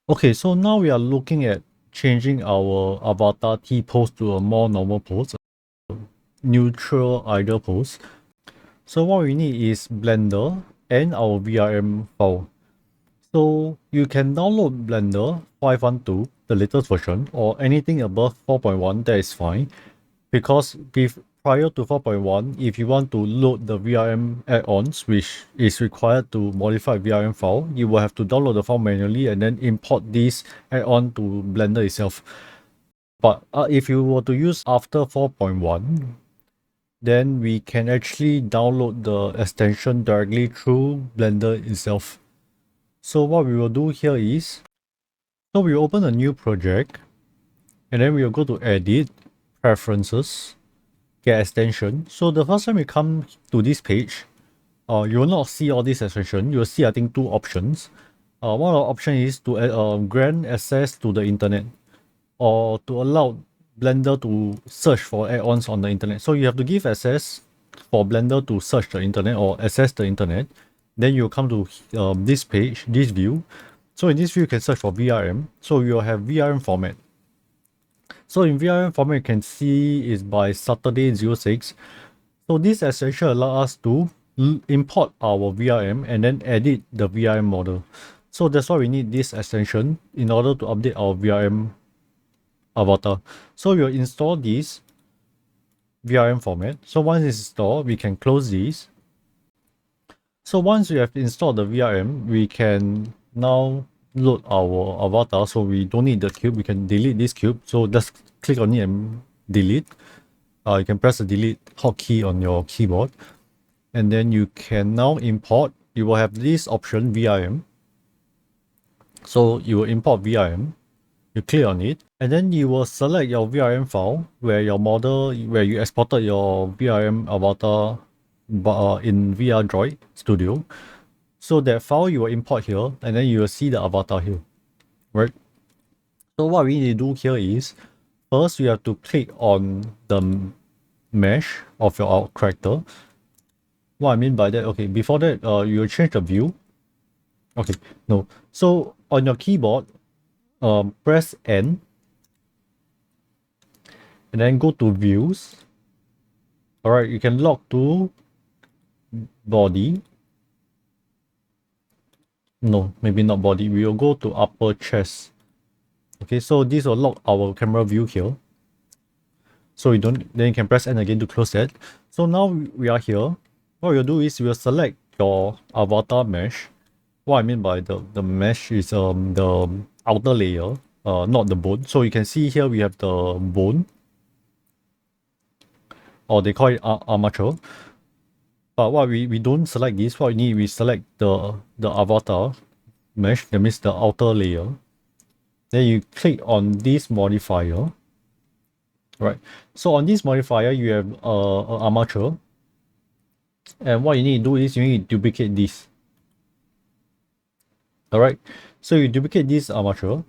Okay, so now we are looking at changing our avatar T pose to a more normal pose, neutral ideal pose. So what we need is Blender and our VRM file. So you can download Blender 512, the latest version, or anything above 4.1, that is fine. Because prior to 4.1, if you want to load the VRM add-ons, which is required to modify VRM file, you will have to download the file manually and then import this add-on to Blender itself. But if you were to use after 4.1, then we can actually download the extension directly through Blender itself. So what we will do here is, so we open a new project, and then we will go to Edit, Preferences, Get Extension. So the first time you come to this page, you will not see all these extensions. You will see, I think, two options. One of the options is to grant access to the internet, or to allow Blender to search for add-ons on the internet. So you have to give access for Blender to search the internet or access the internet. Then you come to this page, this view. So in this view, you can search for VRM. So you will have VRM format. So in VRM format, you can see is by Saturday 06. So this essentially allows us to import our VRM and then edit the VRM model. So that's why we need this extension in order to update our VRM avatar. So we'll install this VRM format. So once it's installed, we can close this. So once we have installed the VRM, we can now load our avatar. So we don't need the cube. We can delete this cube. So just click on it and delete. You can press the delete hotkey on your keyboard. And then you can now import. You will have this option VRM. So you will import VRM. You click on it, and then you will select your VRM file where you exported your VRM avatar in VRoid Studio. So that file you will import here, and then you will see the avatar here, right? So what we need to do here is, first you have to click on the mesh of your character. What I mean by that, okay, before that, you will change the view. Okay, no. So on your keyboard, press N and then go to views. All right, you can lock to body. No, maybe not body. We will go to upper chest. Okay, so this will lock our camera view here. So then you can press N again to close that. So now we are here. What we'll do is we'll select your avatar mesh. What I mean by the mesh is the outer layer, not the bone. So you can see here we have the bone, or they call it armature. But what we don't select this. What we need, we select the avatar mesh. That means the outer layer. Then you click on this modifier. Right. So on this modifier, you have an armature. And what you need to do is you need to duplicate this. Alright. So you duplicate this armature.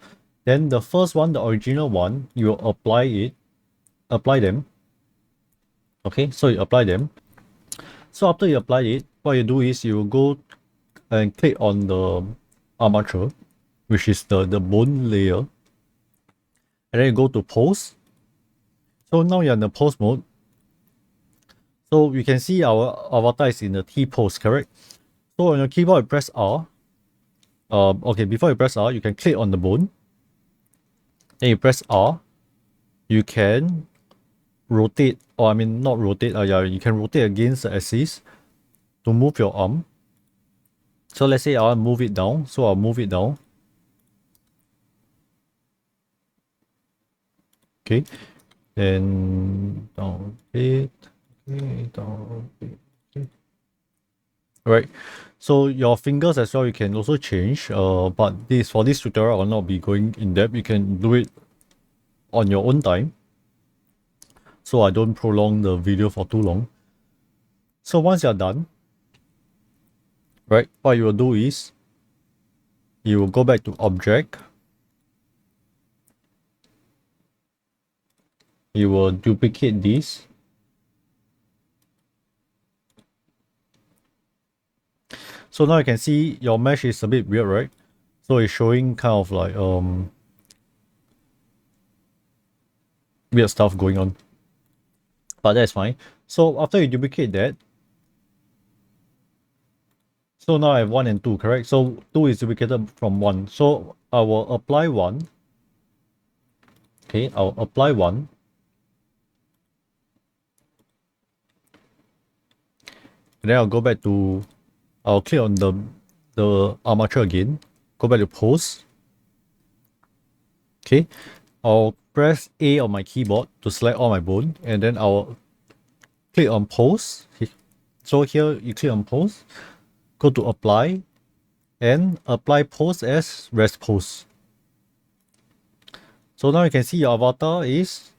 Then the first one, the original one, you apply them. Okay, so you apply them. So after you apply it, what you do is you go and click on the armature, which is the bone layer. And then you go to pose. So now you're in the pose mode. So you can see our avatar is in the T pose, correct? So on your keyboard, you press R. Okay, before you press R, you can click on the bone. Then you press R. You can rotate, or I mean not rotate, yeah, you can rotate against the axis to move your arm. So let's say I want to move it down, so I'll move it down. Okay, then down it, okay, down it. Okay. Alright, so your fingers as well, you can also change, but for this tutorial, I will not be going in depth. You can do it on your own time, so I don't prolong the video for too long. So once you're done, right, what you will do is you will go back to object. You will duplicate this. So now you can see your mesh is a bit weird, right? So it's showing kind of like weird stuff going on. But that's fine. So after you duplicate that, so now I have 1 and 2, correct? So 2 is duplicated from 1. So I will apply 1. Okay, I'll apply 1. And then I'll go back to, I'll click on the armature again. Go back to pose. Okay, I'll press A on my keyboard to select all my bone. And then I'll click on pose. So here you click on pose. Go to apply. And apply pose as rest pose. So now you can see your avatar is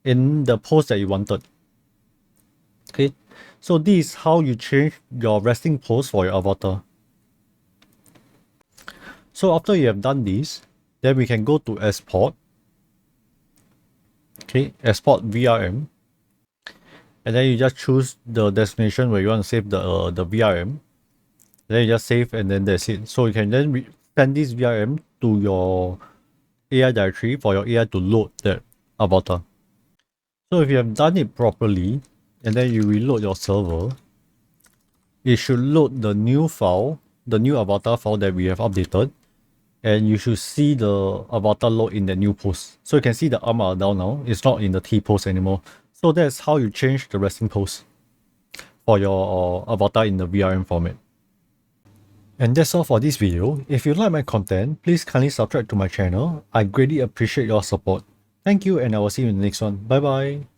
in the pose that you wanted. Okay, so this is how you change your resting pose for your avatar. So after you have done this, then we can go to export. Okay, export VRM. And then you just choose the destination where you want to save the VRM. Then you just save and then that's it. So you can then send this VRM to your AI directory for your AI to load that avatar. So if you have done it properly, and then you reload your server, it should load the new file, the new avatar file that we have updated, and you should see the avatar load in the new pose. So you can see the arm are down now, it's not in the T pose anymore. So that's how you change the resting pose for your avatar in the VRM format. And that's all for this video. If you like my content, please kindly subscribe to my channel. I greatly appreciate your support. Thank you and I will see you in the next one. Bye bye.